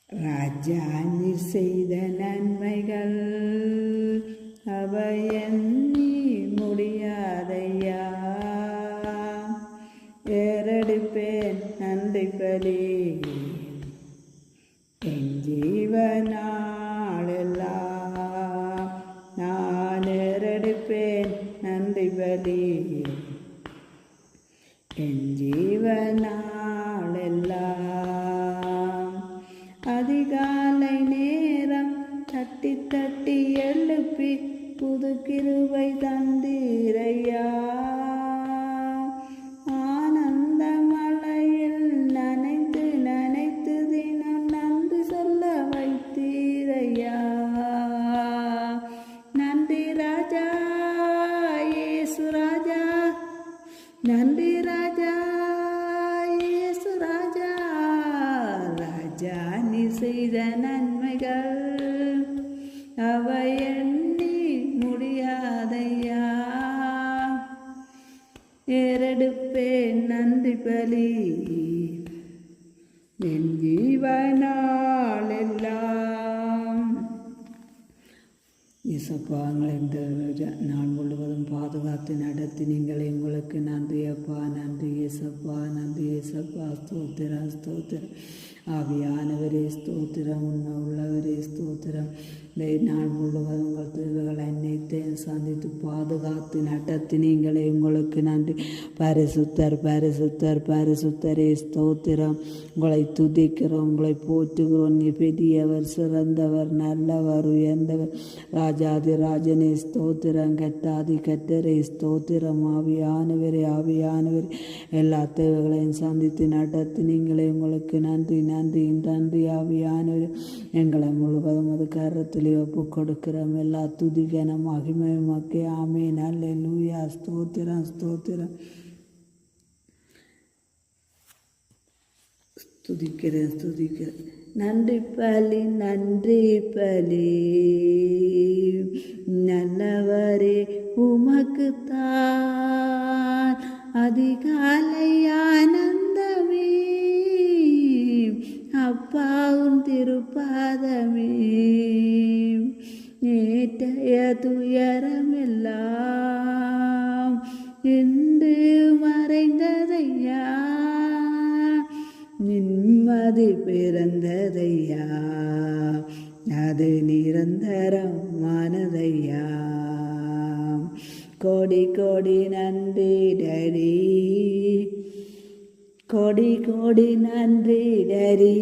ராஜா நீ செய்த நன்மைகள் அவை எண்ணி முடியாதையா. ஏறெடுப்பேன் நன்றி பலி என் ஜீவனாளெல்லாம். நான் ஏறெடுப்பேன் நன்றி பலி என் ஜீவனாளெல்லாம். அதிகாலை நேரம் தட்டி தட்டி எழுப்பி புது கிருபை தந்தீரையா. ஆனந்த மழையில் நனைத்து நனைத்து தினம் நன்றி சொல்ல வைத்தீரையா. நன்றி ராஜா இயேசு ராஜா, நன்றி ராஜா இயேசு ராஜா. ராஜா நீ செய்த நன்மைகள் அவை எண்ணி முடியாதையா. ஏறெடுப்பேன் நன்றி பலி என் ஜீவனாளெல்லாம். இயேசப்பா, இந்த நாள் முழுவதும் பாதுகாத்து நடத்தி நீங்கள் எங்களுக்கு நன்றி அப்பா. நன்றி இயேசப்பா, நன்றி இயேசப்பா. ஸ்தோத்திரம் ஸ்தோத்திரம். ஆவியானவரே ஸ்தோத்திரம், உண்மை உள்ளவரே ஸ்தோத்திரம். இந்த நாள் முழுவதும் உங்கள் தேவைகள் அனைத்தையும் சந்தித்து பாதுகாத்து நடத்தி நீங்களே உங்களுக்கு நன்றி. பரிசுத்தர் பரிசுத்தர் பரிசுத்தரே ஸ்தோத்திரம். உங்களை துதிக்கிறோம், உங்களை போற்றுகிறோம். நீ பெரியவர், சிறந்தவர், நல்லவர், உயர்ந்தவர். ராஜாதி ராஜனே ஸ்தோத்திரம். கட்டாதி கட்டரே ஸ்தோத்திரம். ஆவியானவரே ஆவியானவரே எல்லா தேவைகளையும் சந்தித்து நடத்தி நீங்களே உங்களுக்கு நன்றி நன்றி நன்றி. ஆவியானவரே எங்களை முழுவதும் அது கருத்தில் ஒப்பு கொடுக்கிறோம். எல்லா துதிகன மகிமை மக்கே. ஆமென். அல்லேலூயா. ஸ்தோத்திரம் ஸ்தோத்திரம். துதிக்கிறேன் துதிக்கிறேன். நன்றி பலி நன்றி பலி நல்லவரே உமக்குத்தான் அதிகாலை ஆனந்தமே. அப்பாவும் திருப்பாதமே நேற்றைய துயரமெல்லாம் இன்று மறைந்ததையா. நிம்மதி பிறந்ததையா, அது நிரந்தரமானதையா. கோடி கோடி நன்றி டரி, கோடி கோடி நன்றி டரி.